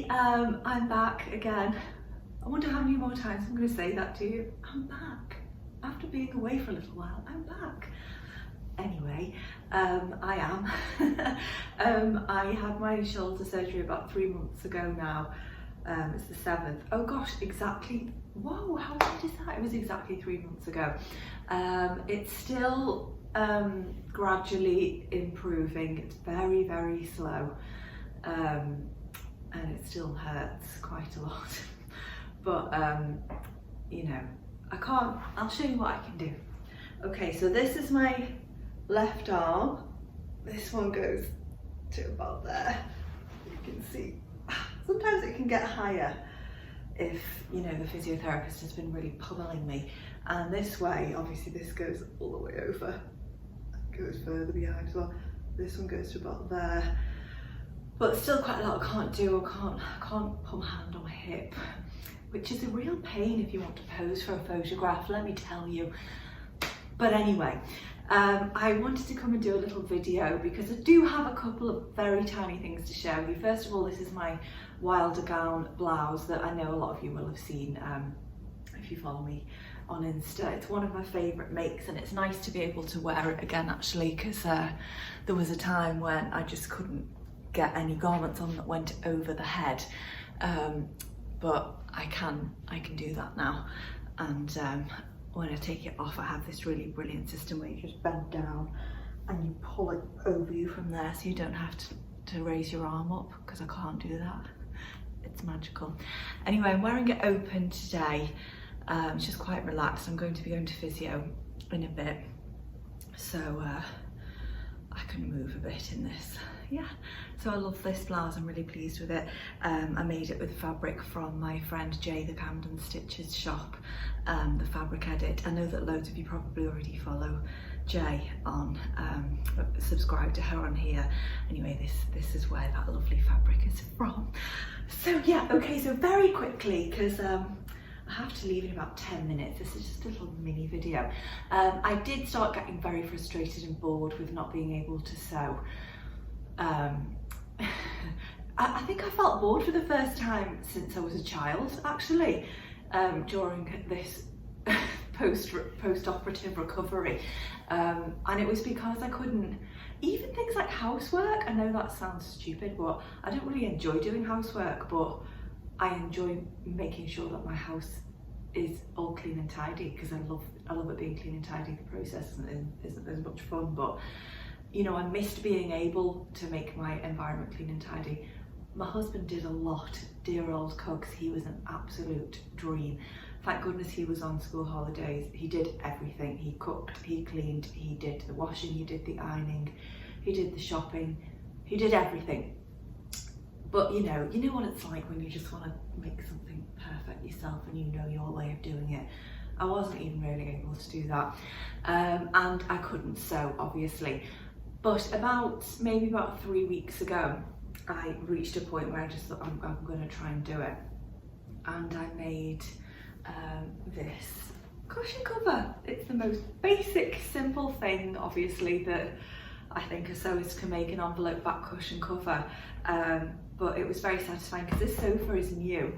I'm back again. I wonder how many more times I'm going to say that to you. I'm back. After being away for a little while, I'm back. Anyway, I am. I had my shoulder surgery about 3 months ago now. It's the 7th. Oh gosh, exactly. Whoa, how weird is that? It was exactly 3 months ago. It's still gradually improving. It's very, very slow. And it still hurts quite a lot. But, you know, I'll show you what I can do. Okay, so this is my left arm. This one goes to about there. You can see. Sometimes it can get higher if, you know, the physiotherapist has been really pummeling me. And this way, obviously this goes all the way over. It goes further behind as well. This one goes to about there. But still quite a lot I can't do. I can't put my hand on my hip, which is a real pain if you want to pose for a photograph, let me tell you. But anyway, I wanted to come and do a little video because I do have a couple of very tiny things to show you. First of all, this is my Wilder gown blouse that I know a lot of you will have seen if you follow me on Insta. It's one of my favourite makes and it's nice to be able to wear it again actually, because there was a time when I just couldn't get any garments on that went over the head, but I can do that now. And when I take it off, I have this really brilliant system where you just bend down and you pull it over you from there, so you don't have to raise your arm up, because I can't do that. It's magical. Anyway, I'm wearing it open today. It's just quite relaxed. I'm going to be going to physio in a bit, so I can move a bit in this. Yeah, so I love this blouse. I'm really pleased with it. I made it with fabric from my friend Jay, the Camden Stitches shop, the fabric edit. I know that loads of you probably already follow Jay on, subscribe to her on here. Anyway, this is where that lovely fabric is from. So yeah, okay, so very quickly, because I have to leave in about 10 minutes. This is just a little mini video. I did start getting very frustrated and bored with not being able to sew. I think I felt bored for the first time since I was a child, actually, during this post-operative recovery. And it was because I couldn't, even things like housework, I know that sounds stupid, but I don't really enjoy doing housework, but I enjoy making sure that my house is all clean and tidy, because I love it being clean and tidy. The process isn't as much fun, but you know, I missed being able to make my environment clean and tidy. My husband did a lot, dear old Cugs. He was an absolute dream. Thank goodness he was on school holidays. He did everything. He cooked, he cleaned, he did the washing, he did the ironing, he did the shopping, he did everything. But you know what it's like when you just want to make something perfect yourself and you know your way of doing it. I wasn't even really able to do that. And I couldn't sew, obviously. But maybe about 3 weeks ago, I reached a point where I just thought, I'm going to try and do it. And I made this cushion cover. It's the most basic, simple thing, obviously, that I think a sewist can make, an envelope back cushion cover. But it was very satisfying because this sofa is new.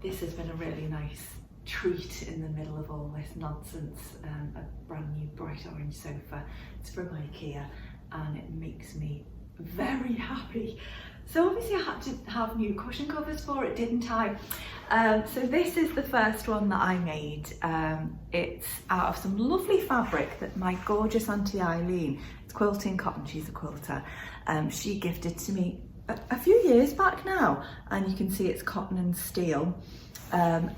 This has been a really nice treat in the middle of all this nonsense. A brand new bright orange sofa. It's from Ikea and it makes me very happy. So obviously I had to have new cushion covers for it, didn't I? So this is the first one that I made. It's out of some lovely fabric that my gorgeous Auntie Eileen, it's quilting cotton, she's a quilter, she gifted to me a few years back now, and you can see it's cotton and steel.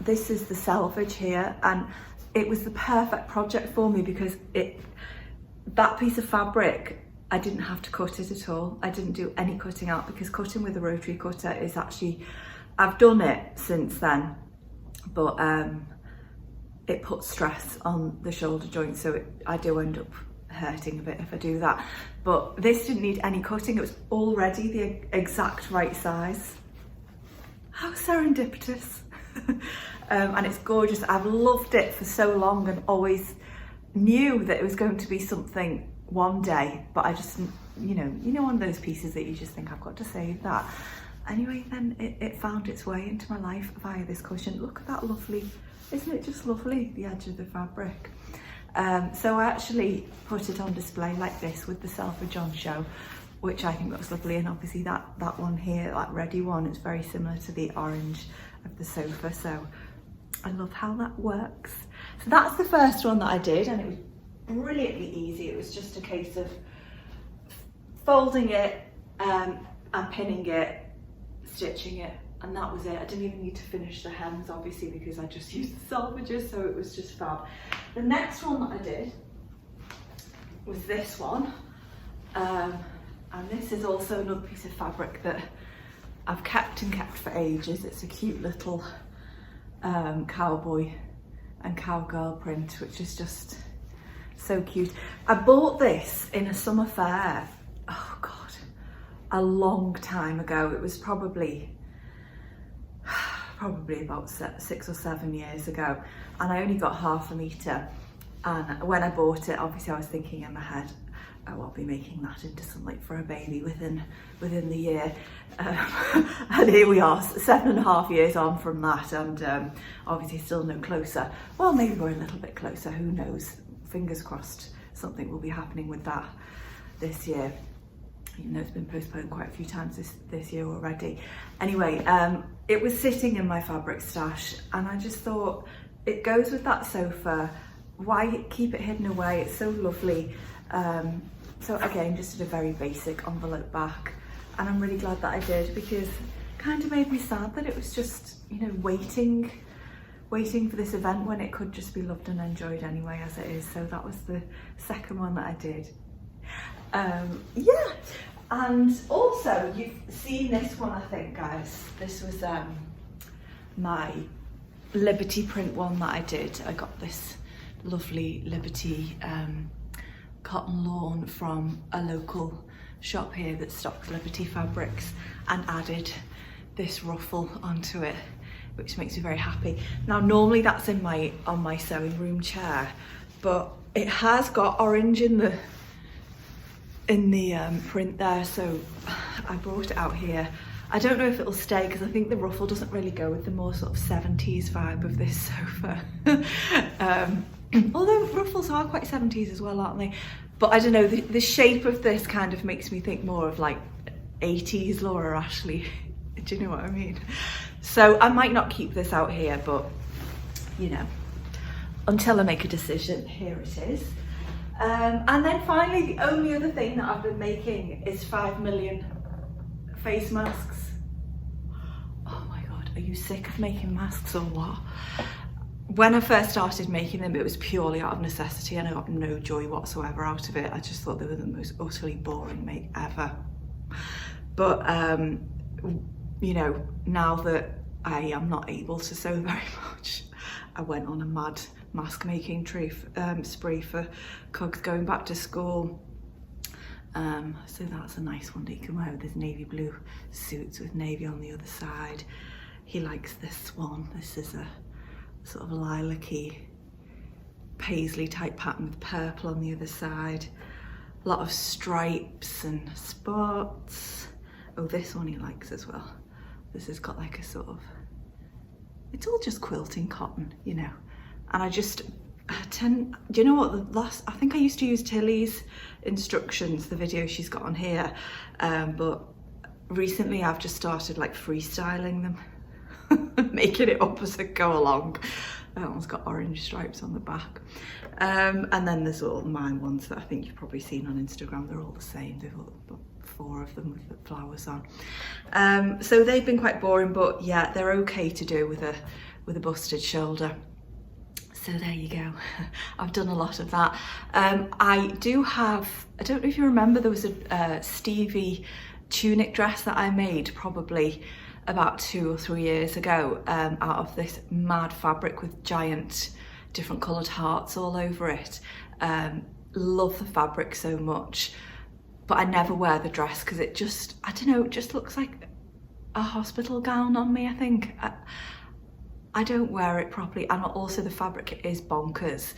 This is the selvage here, and it was the perfect project for me because that piece of fabric, I didn't have to cut it at all. I didn't do any cutting out because cutting with a rotary cutter is actually, I've done it since then, but it puts stress on the shoulder joint, so I do end up hurting a bit if I do that. But this didn't need any cutting. It was already the exact right size. How serendipitous. And it's gorgeous. I've loved it for so long and always knew that it was going to be something one day, but I just, you know, one of those pieces that you just think, I've got to save that. Anyway, then it found its way into my life via this cushion. Look at that lovely, isn't it just lovely, the edge of the fabric? So I actually put it on display like this with the Selfridge on show, which I think looks lovely. And obviously that one here, that ready one, it's very similar to the orange of the sofa. So I love how that works. So that's the first one that I did, and it was brilliantly easy. It was just a case of folding it and pinning it, stitching it, and that was it. I didn't even need to finish the hems, obviously, because I just used the salvages, so it was just fab. The next one that I did was this one, and this is also another piece of fabric that I've kept for ages. It's a cute little cowboy and cowgirl print, which is just so cute. I bought this in a summer fair, oh god, a long time ago. It was probably about 6 or 7 years ago, and I only got half a metre. And when I bought it, obviously I was thinking in my head, oh, I'll be making that into something for a baby within the year. And here we are, 7.5 years on from that, and obviously still no closer. Well, maybe we're a little bit closer, who knows? Fingers crossed something will be happening with that this year. Even though it's been postponed quite a few times this year already. Anyway, it was sitting in my fabric stash, and I just thought, it goes with that sofa. Why keep it hidden away? It's so lovely. So again, just did a very basic envelope back, and I'm really glad that I did, because it kind of made me sad that it was just, you know, waiting for this event when it could just be loved and enjoyed anyway as it is. So that was the second one that I did. Yeah, and also you've seen this one, I think, guys. This was my Liberty print one that I did. I got this lovely Liberty cotton lawn from a local shop here that stocks Liberty fabrics, and added this ruffle onto it, which makes me very happy. Now normally that's on my sewing room chair, but it has got orange in the print there, so I brought it out here. I don't know if it'll stay, because I think the ruffle doesn't really go with the more sort of 70s vibe of this sofa. Although ruffles are quite 70s as well, aren't they? But I don't know, the shape of this kind of makes me think more of like 80s Laura Ashley. Do you know what I mean? So I might not keep this out here, but you know, until I make a decision, here it is. And then finally, the only other thing that I've been making is 5 million face masks. Oh my god, are you sick of making masks or what? When I first started making them, it was purely out of necessity, and I got no joy whatsoever out of it. I just thought they were the most utterly boring make ever. But you know, now that I am not able to sew very much, I went on a mad mask making spree for Cug's going back to school. So that's a nice one that you can wear with his navy blue suits with navy on the other side. He likes this one. This is a sort of lilac-y paisley type pattern with purple on the other side. A lot of stripes and spots. Oh, this one he likes as well. This has got like a sort of, it's all just quilting cotton, you know. And I do you know what, I think I used to use Tilly's instructions, the video she's got on here, but recently I've just started like freestyling them, making it up as I go along. That one's got orange stripes on the back. And then there's all mine ones that I think you've probably seen on Instagram. They're all the same. They've all 4 of them with the flowers on. So they've been quite boring, but yeah, they're okay to do with a busted shoulder. So there you go. I've done a lot of that. I do have, I don't know if you remember, there was a Stevie tunic dress that I made probably about 2 or 3 years ago, out of this mad fabric with giant different coloured hearts all over it. Love the fabric so much, but I never wear the dress because it just, I don't know, it just looks like a hospital gown on me, I think. I don't wear it properly, and also the fabric is bonkers,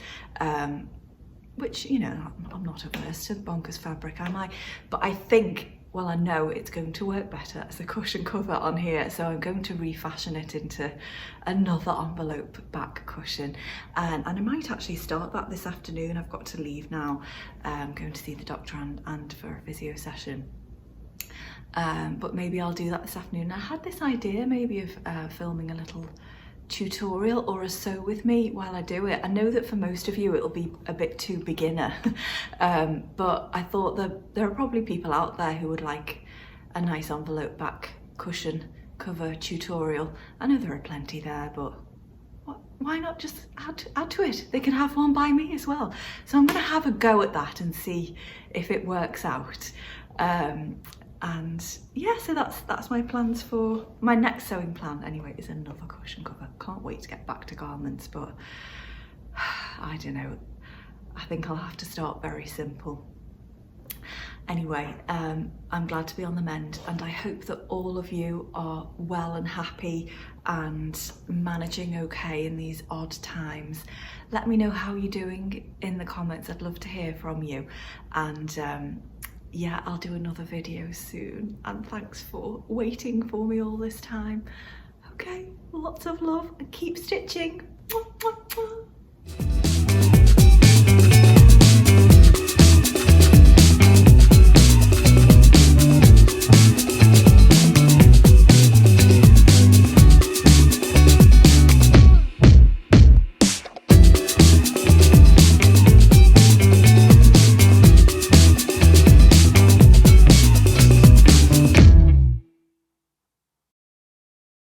which, you know, I'm not averse to bonkers fabric, am I? But I think well, I know it's going to work better as a cushion cover on here, so I'm going to refashion it into another envelope back cushion, and I might actually start that this afternoon. I've got to leave now. I'm going to see the doctor and for a physio session, but maybe I'll do that this afternoon. I had this idea maybe of filming a little tutorial or a sew with me while I do it. I know that for most of you it'll be a bit too beginner, but I thought that there are probably people out there who would like a nice envelope back cushion cover tutorial. I know there are plenty there, but why not just add to it? They can have one by me as well. So I'm going to have a go at that and see if it works out. And yeah, so that's my plans for my next sewing plan. Anyway, is another cushion cover. Can't wait to get back to garments, but I don't know. I think I'll have to start very simple. Anyway, I'm glad to be on the mend, and I hope that all of you are well and happy and managing okay in these odd times. Let me know how you're doing in the comments. I'd love to hear from you, and yeah, I'll do another video soon, and thanks for waiting for me all this time. Okay, lots of love and keep stitching. Mwah, mwah, mwah.